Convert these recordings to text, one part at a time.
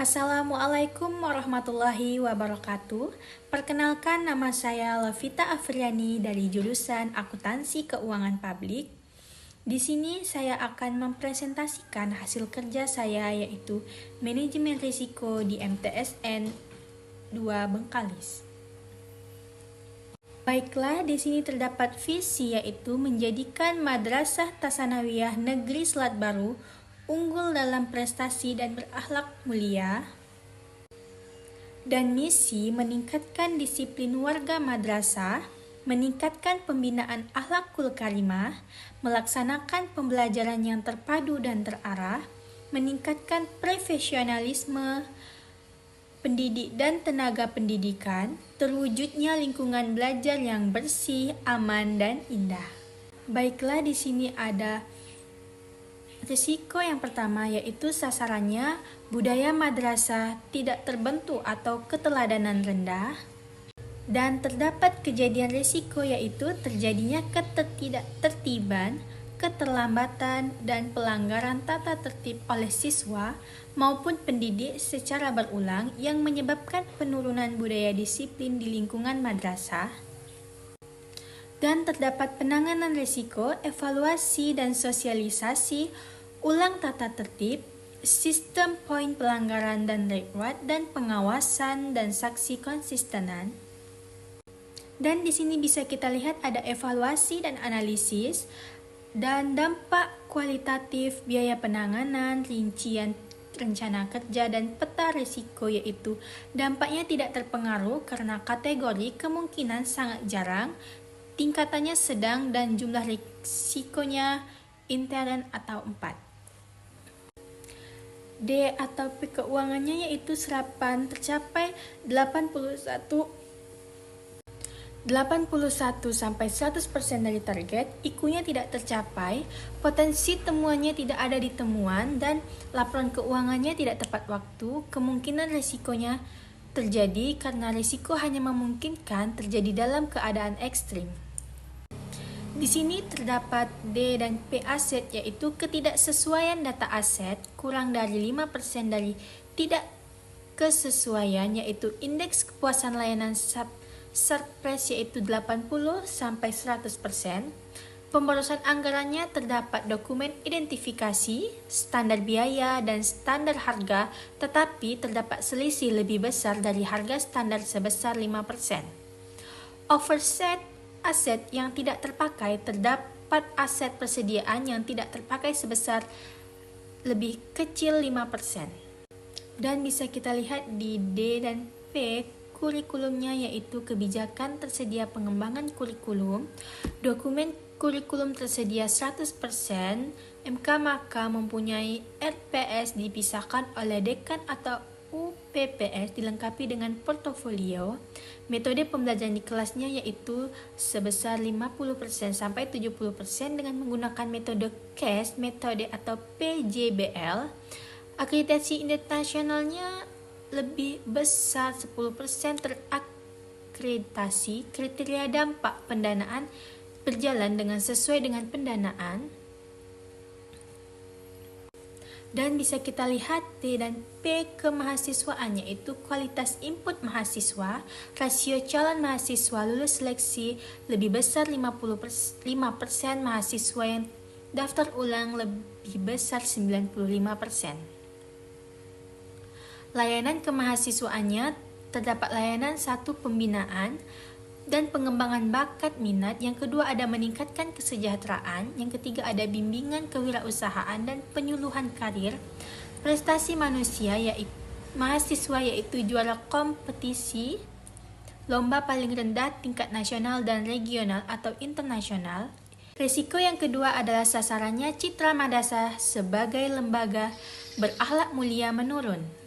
Assalamualaikum warahmatullahi wabarakatuh. Perkenalkan, nama saya Levita Afriani dari jurusan Akuntansi Keuangan Publik. Di sini saya akan mempresentasikan hasil kerja saya, yaitu Manajemen Risiko di MTSN 2 Bengkalis. Baiklah, di sini terdapat visi, yaitu menjadikan Madrasah Tsanawiyah Negeri Selat Baru unggul dalam prestasi dan berakhlak mulia. Dan misi meningkatkan disiplin warga madrasah, meningkatkan pembinaan akhlakul karimah, melaksanakan pembelajaran yang terpadu dan terarah, meningkatkan profesionalisme pendidik dan tenaga pendidikan, terwujudnya lingkungan belajar yang bersih, aman, dan indah. Baiklah, di sini ada risiko yang pertama, yaitu sasarannya budaya madrasah tidak terbentuk atau keteladanan rendah. Dan terdapat kejadian risiko, yaitu terjadinya ketidaktertiban, keterlambatan, dan pelanggaran tata tertib oleh siswa maupun pendidik secara berulang yang menyebabkan penurunan budaya disiplin di lingkungan madrasah. Dan terdapat penanganan risiko, evaluasi dan sosialisasi ulang tata tertib, sistem poin pelanggaran dan reward, dan pengawasan dan saksi konsistenan. Dan di sini bisa kita lihat ada evaluasi dan analisis, dan dampak kualitatif biaya penanganan, rincian rencana kerja, dan peta risiko, yaitu dampaknya tidak terpengaruh karena kategori kemungkinan sangat jarang, tingkatannya sedang, dan jumlah risikonya intern atau 4. D atau P keuangannya, yaitu serapan tercapai 81 sampai 100% dari target, IKU-nya tidak tercapai, potensi temuannya tidak ada di temuan, dan laporan keuangannya tidak tepat waktu. Kemungkinan risikonya terjadi karena risiko hanya memungkinkan terjadi dalam keadaan ekstrim. Di sini terdapat D dan P aset, yaitu ketidaksesuaian data aset kurang dari 5% dari tidak kesesuaian, yaitu indeks kepuasan layanan surprise, yaitu 80 sampai 100%. Pemborosan anggarannya terdapat dokumen identifikasi, standar biaya, dan standar harga, tetapi terdapat selisih lebih besar dari harga standar sebesar 5%. Overset aset yang tidak terpakai, terdapat aset persediaan yang tidak terpakai sebesar lebih kecil 5%. Dan bisa kita lihat di D dan P kurikulumnya, yaitu kebijakan tersedia pengembangan kurikulum, dokumen kurikulum tersedia 100%, MK maka mempunyai RPS dipisahkan oleh dekan atau UPPS dilengkapi dengan portofolio. Metode pembelajaran di kelasnya yaitu sebesar 50% sampai 70% dengan menggunakan metode CAS, metode atau PJBL. Akreditasi internasionalnya lebih besar 10% terakreditasi. Kriteria dampak pendanaan berjalan dengan sesuai dengan pendanaan. Dan bisa kita lihat D dan P kemahasiswaannya, yaitu kualitas input mahasiswa, rasio calon mahasiswa lulus seleksi lebih besar 55%, mahasiswa yang daftar ulang lebih besar 95%. Layanan kemahasiswaannya terdapat layanan 1 pembinaan dan pengembangan bakat minat, yang kedua ada meningkatkan kesejahteraan, yang ketiga ada bimbingan kewirausahaan dan penyuluhan karir, prestasi manusia yaitu mahasiswa, yaitu juara kompetisi lomba paling rendah tingkat nasional dan regional atau internasional. Risiko yang kedua adalah sasarannya citra madrasah sebagai lembaga berakhlak mulia menurun.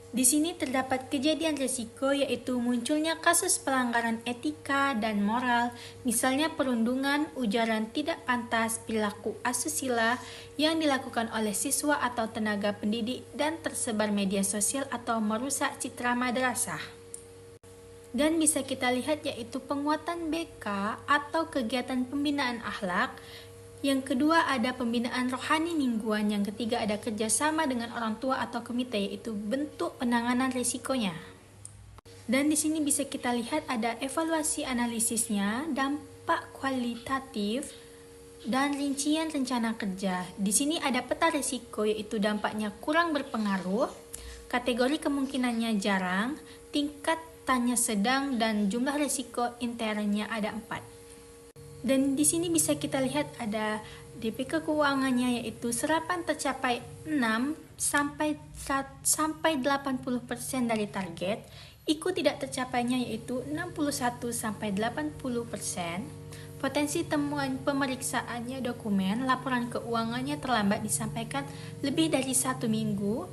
Di sini terdapat kejadian risiko, yaitu munculnya kasus pelanggaran etika dan moral, misalnya perundungan, ujaran tidak pantas, perilaku asusila yang dilakukan oleh siswa atau tenaga pendidik dan tersebar media sosial atau merusak citra madrasah. Dan bisa kita lihat yaitu penguatan BK atau kegiatan pembinaan akhlak Yang kedua ada pembinaan rohani mingguan. Yang ketiga ada kerjasama dengan orang tua atau komite, yaitu bentuk penanganan risikonya. Dan di sini bisa kita lihat ada evaluasi analisisnya, dampak kualitatif, dan rincian rencana kerja. Di sini ada peta risiko, yaitu dampaknya kurang berpengaruh, kategori kemungkinannya jarang, tingkat tanya sedang, dan jumlah risiko internnya ada 4. Dan di sini bisa kita lihat ada DPK keuangannya, yaitu serapan tercapai 6 sampai 80% dari target. IKU tidak tercapainya yaitu 61 sampai 80%. Potensi temuan pemeriksaannya dokumen, laporan keuangannya terlambat disampaikan lebih dari 1 minggu.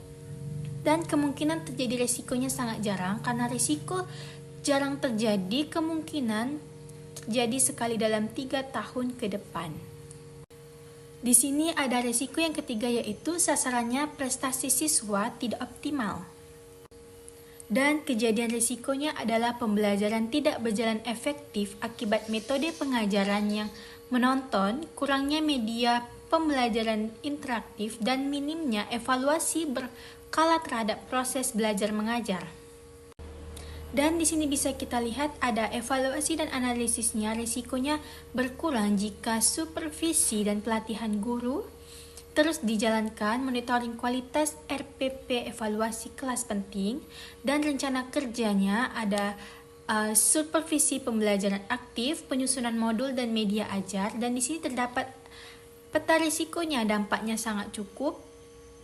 Dan kemungkinan terjadi resikonya sangat jarang, karena risiko jarang terjadi, kemungkinan jadi sekali dalam 3 tahun ke depan. Di sini ada risiko yang ketiga, yaitu sasarannya prestasi siswa tidak optimal. Dan kejadian risikonya adalah pembelajaran tidak berjalan efektif akibat metode pengajaran yang menonton, kurangnya media pembelajaran interaktif, dan minimnya evaluasi berkala terhadap proses belajar mengajar. Dan di sini bisa kita lihat ada evaluasi dan analisisnya, risikonya berkurang jika supervisi dan pelatihan guru terus dijalankan, monitoring kualitas RPP, evaluasi kelas penting, dan rencana kerjanya ada supervisi pembelajaran aktif, penyusunan modul dan media ajar. Dan di sini terdapat peta risikonya, dampaknya sangat cukup,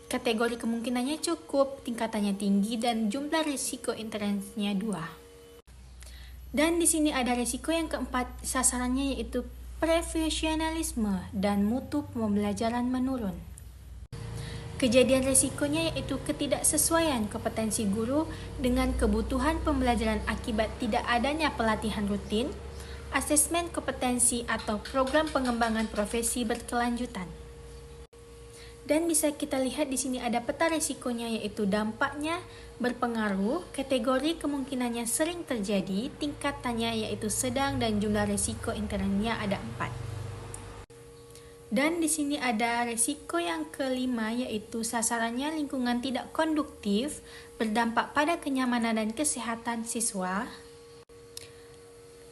kategori kemungkinannya cukup, tingkatannya tinggi, dan jumlah risiko internetnya 2. Dan di sini ada risiko yang keempat, sasarannya yaitu profesionalisme dan mutu pembelajaran menurun. Kejadian risikonya yaitu ketidaksesuaian kompetensi guru dengan kebutuhan pembelajaran akibat tidak adanya pelatihan rutin, asesmen kompetensi atau program pengembangan profesi berkelanjutan. Dan bisa kita lihat di sini ada peta risikonya, yaitu dampaknya berpengaruh, kategori kemungkinannya sering terjadi, tingkatannya yaitu sedang, dan jumlah risiko internetnya ada 4. Dan di sini ada risiko yang kelima, yaitu sasarannya lingkungan tidak konduktif, berdampak pada kenyamanan dan kesehatan siswa.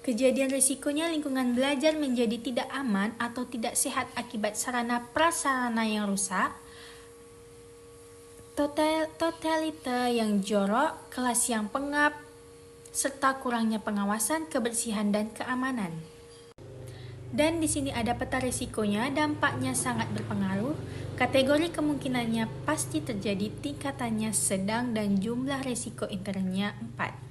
Kejadian risikonya lingkungan belajar menjadi tidak aman atau tidak sehat akibat sarana prasarana yang rusak, totalita yang jorok, kelas yang pengap, serta kurangnya pengawasan, kebersihan, dan keamanan. Dan di sini ada peta risikonya, dampaknya sangat berpengaruh, kategori kemungkinannya pasti terjadi, tingkatannya sedang, dan jumlah risiko internetnya 4.